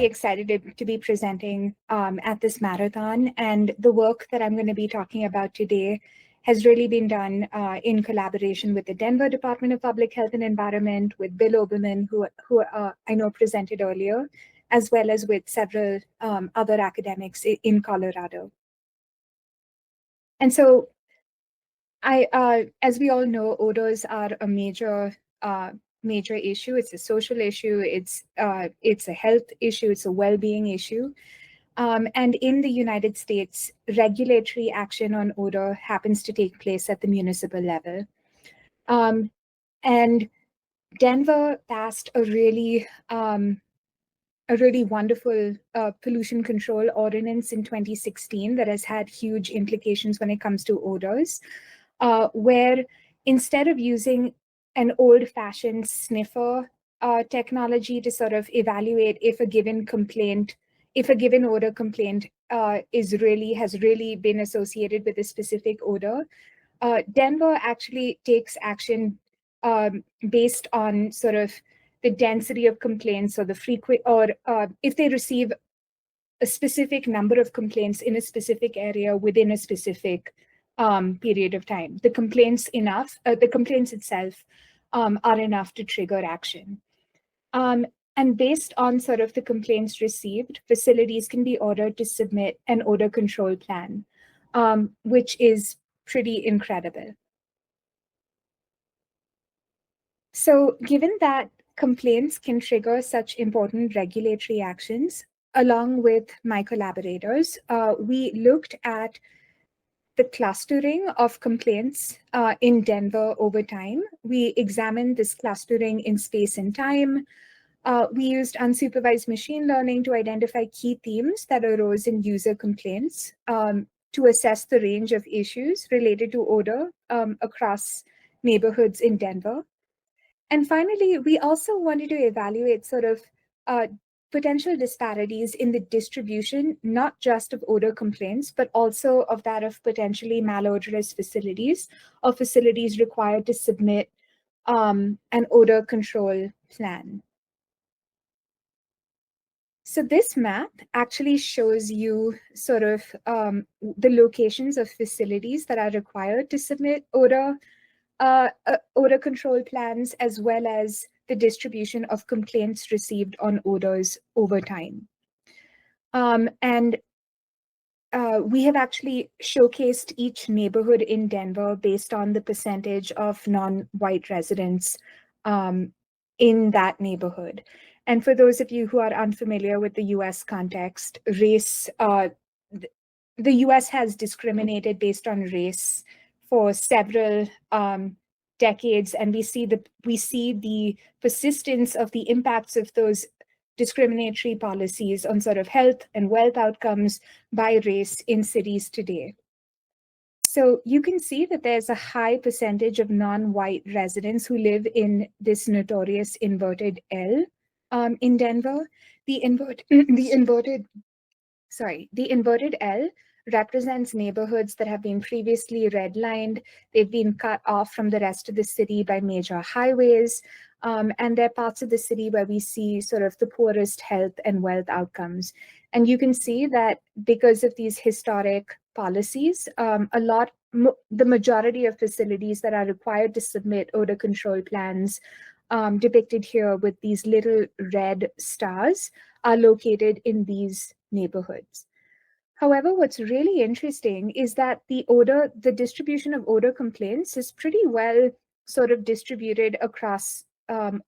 really excited to be presenting at this marathon. And the work that I'm going to be talking about today has really been done in collaboration with the Denver Department of Public Health and Environment, with Bill Oberman, who I know presented earlier, as well as with several other academics in Colorado. And so as we all know, odors are a major issue. It's a social issue. It's a health issue. It's a well-being issue. And in the United States, regulatory action on odor happens to take place at the municipal level. And Denver passed a really wonderful pollution control ordinance in 2016 that has had huge implications when it comes to odors, where instead of using an old-fashioned sniffer technology to sort of evaluate if a given odor complaint has really been associated with a specific odor, Denver actually takes action based on sort of the density of complaints, or the frequent, or if they receive a specific number of complaints in a specific area within a specific period of time. The complaints itself are enough to trigger action. And based on sort of the complaints received, facilities can be ordered to submit an odor control plan, which is pretty incredible. So given that complaints can trigger such important regulatory actions, along with my collaborators, we looked at the clustering of complaints in Denver over time. We examined this clustering in space and time. We used unsupervised machine learning to identify key themes that arose in user complaints to assess the range of issues related to odor across neighborhoods in Denver. And finally, we also wanted to evaluate sort of potential disparities in the distribution, not just of odor complaints, but also of that of potentially malodorous facilities, or facilities required to submit an odor control plan. So this map actually shows you sort of the locations of facilities that are required to submit odor control plans, as well as the distribution of complaints received on odors over time. And we have actually showcased each neighborhood in Denver based on the percentage of non-white residents in that neighborhood. And for those of you who are unfamiliar with the US context, race, the US has discriminated based on race for several decades, and we see the persistence of the impacts of those discriminatory policies on sort of health and wealth outcomes by race in cities today. So you can see that there's a high percentage of non-white residents who live in this notorious inverted L in Denver. The inverted L represents neighborhoods that have been previously redlined. They've been cut off from the rest of the city by major highways. And they're parts of the city where we see sort of the poorest health and wealth outcomes. And you can see that because of these historic policies, the majority of facilities that are required to submit odor control plans, depicted here with these little red stars, are located in these neighborhoods. However, what's really interesting is that the distribution of odor complaints is pretty well sort of distributed across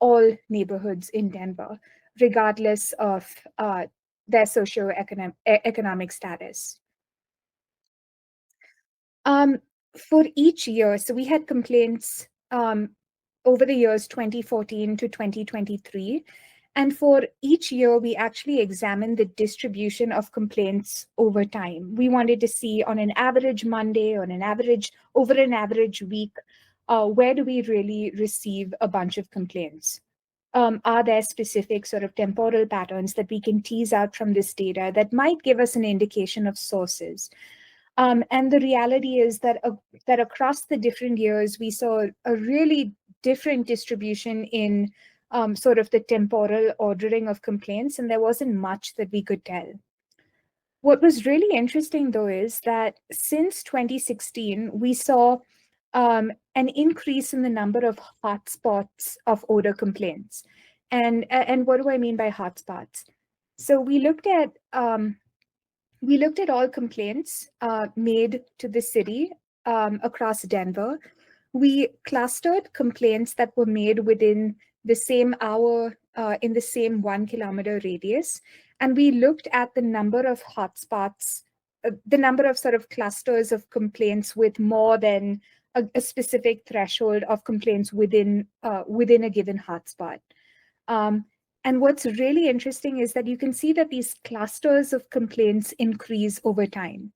all neighborhoods in Denver, regardless of their socioeconomic status. For each year, so we had complaints over the years 2014 to 2023. And for each year, we actually examined the distribution of complaints over time. We wanted to see on an average Monday, over an average week, where do we really receive a bunch of complaints? Are there specific sort of temporal patterns that we can tease out from this data that might give us an indication of sources? And the reality is that across the different years, we saw a really different distribution in sort of the temporal ordering of complaints, and there wasn't much that we could tell. What was really interesting, though, is that since 2016, we saw an increase in the number of hotspots of odor complaints. And what do I mean by hotspots? So we looked at all complaints made to the city across Denver. We clustered complaints that were made within the same hour in the same 1 kilometer radius. And we looked at the number of hotspots, the number of sort of clusters of complaints with more than a specific threshold of complaints within a given hotspot. And what's really interesting is that you can see that these clusters of complaints increase over time.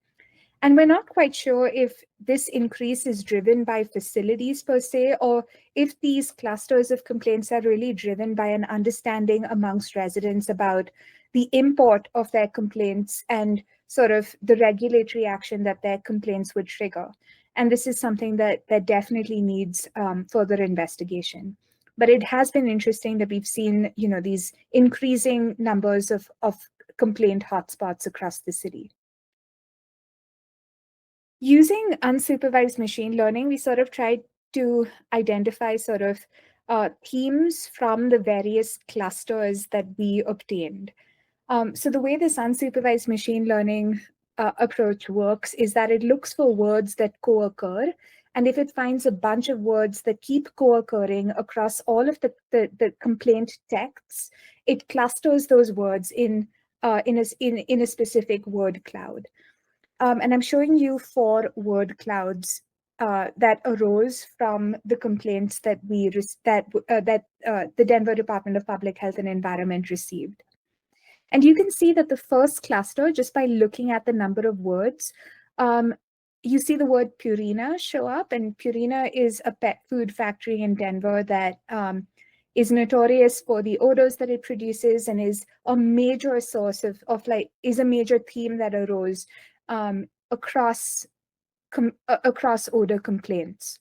And we're not quite sure if this increase is driven by facilities per se, or if these clusters of complaints are really driven by an understanding amongst residents about the import of their complaints and sort of the regulatory action that their complaints would trigger. And this is something that definitely needs further investigation. But it has been interesting that we've seen, these increasing numbers of complaint hotspots across the city. Using unsupervised machine learning, we sort of tried to identify sort of themes from the various clusters that we obtained. So the way this unsupervised machine learning approach works is that it looks for words that co-occur. And if it finds a bunch of words that keep co-occurring across all of the complaint texts, it clusters those words in a specific word cloud. And I'm showing you 4 word clouds that arose from the complaints that the Denver Department of Public Health and Environment received. And you can see that the first cluster, just by looking at the number of words, you see the word Purina show up, and Purina is a pet food factory in Denver that is notorious for the odors that it produces and is a major source is a major theme that arose across odor complaints.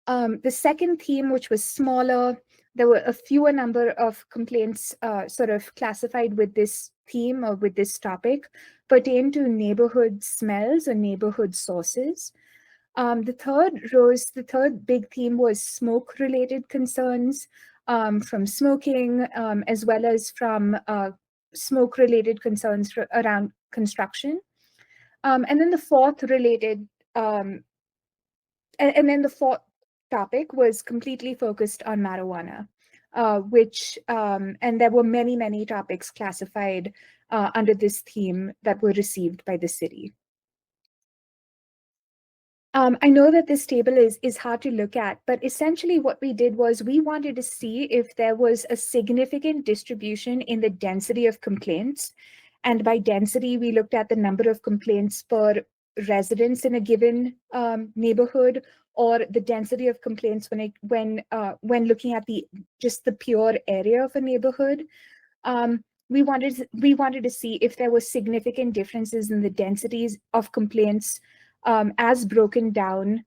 The second theme, which was smaller, there were a fewer number of complaints sort of classified with this theme or with this topic, pertain to neighborhood smells or neighborhood sources. The third big theme was smoke-related concerns from smoking, as well as from smoke-related concerns around construction. And then the fourth topic was completely focused on marijuana, and there were many topics classified under this theme that were received by the city. I know that this table is hard to look at, but essentially what we did was we wanted to see if there was a significant distribution in the density of complaints. And by density, we looked at the number of complaints per residents in a given neighborhood, or the density of complaints when looking at just the pure area of a neighborhood. We wanted to see if there were significant differences in the densities of complaints as broken down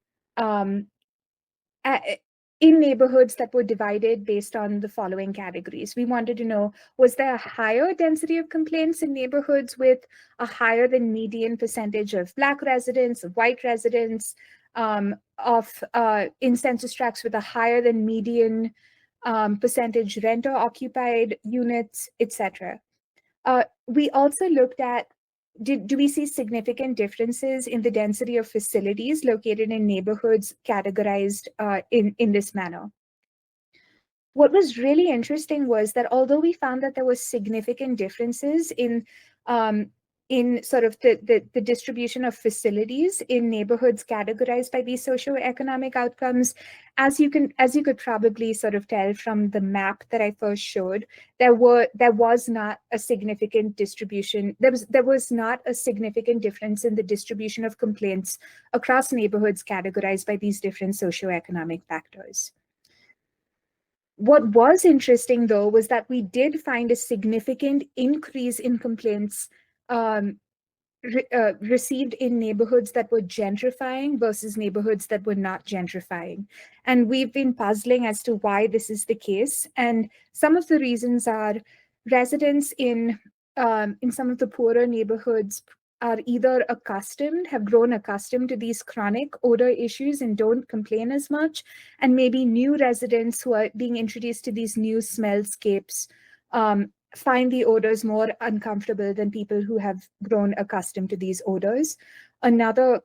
in neighborhoods that were divided based on the following categories. We wanted to know, was there a higher density of complaints in neighborhoods with a higher than median percentage of Black residents, of white residents, in census tracts with a higher than median percentage renter occupied units, etc. We also looked at, do we see significant differences in the density of facilities located in neighborhoods categorized in this manner? What was really interesting was that although we found that there were significant differences in sort of the distribution of facilities in neighborhoods categorized by these socioeconomic outcomes, as you could probably sort of tell from the map that I first showed, there was not a significant distribution. There was not a significant difference in the distribution of complaints across neighborhoods categorized by these different socioeconomic factors. What was interesting, though, was that we did find a significant increase in complaints received in neighborhoods that were gentrifying versus neighborhoods that were not gentrifying. And we've been puzzling as to why this is the case. And some of the reasons are residents in some of the poorer neighborhoods are either have grown accustomed to these chronic odor issues and don't complain as much. And maybe new residents who are being introduced to these new smellscapes find the odors more uncomfortable than people who have grown accustomed to these odors. Another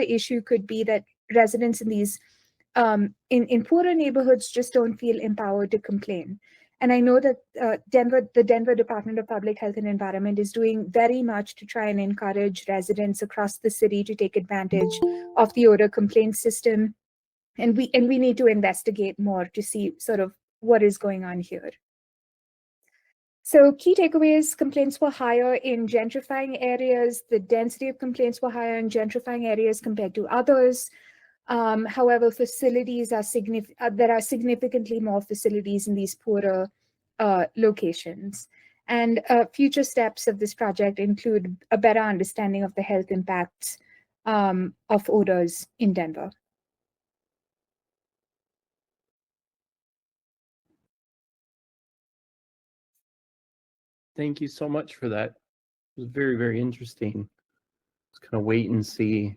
issue could be that residents in these in poorer neighborhoods just don't feel empowered to complain. And I know that the Denver Department of Public Health and Environment is doing very much to try and encourage residents across the city to take advantage of the odor complaint system. And we need to investigate more to see sort of what is going on here. So key takeaways: complaints were higher in gentrifying areas. The density of complaints were higher in gentrifying areas compared to others. However, facilities are there are significantly more facilities in these poorer locations. And future steps of this project include a better understanding of the health impacts of odors in Denver. Thank you so much for that. It was very, very interesting. Let's kind of wait and see.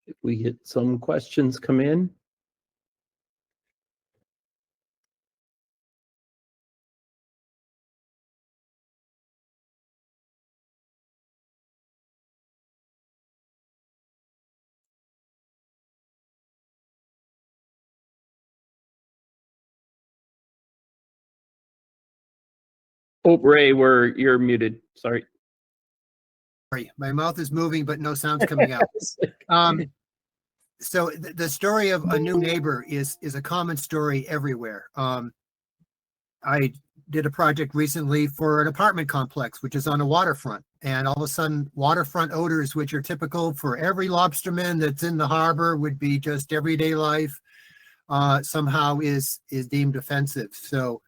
If we get some questions come in. Oh, Ray, you're muted. Sorry. Sorry, my mouth is moving, but no sound's coming out. So the story of a new neighbor is a common story everywhere. I did a project recently for an apartment complex, which is on a waterfront. And all of a sudden, waterfront odors, which are typical for every lobsterman that's in the harbor, would be just everyday life, somehow is deemed offensive. So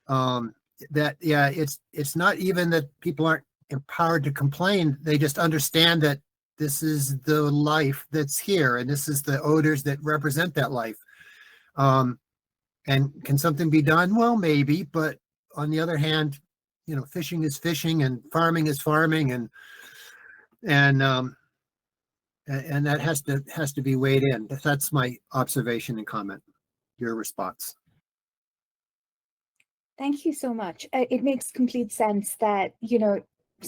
it's not even that people aren't empowered to complain. They just understand that this is the life that's here, and this is the odors that represent that life. And can something be done? Well, maybe, but on the other hand, you know, fishing is fishing and farming is farming, and that has to be weighed in. That's my observation and comment. Your response. Thank you so much. It makes complete sense that, you know,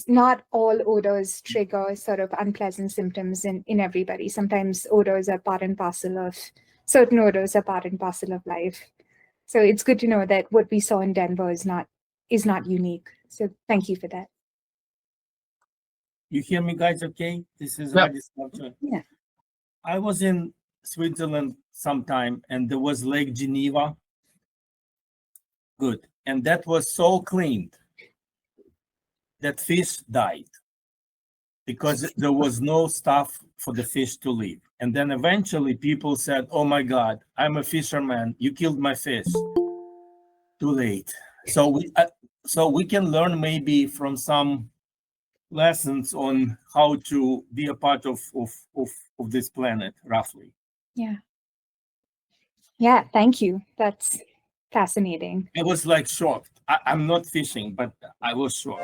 not all odors trigger sort of unpleasant symptoms in everybody. Sometimes odors are part and parcel of, certain odors are part and parcel of life. So it's good to know that what we saw in Denver is not unique. So thank you for that. You hear me, guys? Okay, this is Yeah. I was in Switzerland sometime, and there was Lake Geneva. Good, and that was so cleaned that fish died because there was no stuff for the fish to live. And then eventually people said, "Oh my God, I'm a fisherman. You killed my fish." Too late. So we can learn maybe from some lessons on how to be a part of this planet, roughly. Yeah. Yeah, thank you. That's fascinating. I was like shocked. I'm not fishing, but I was shocked.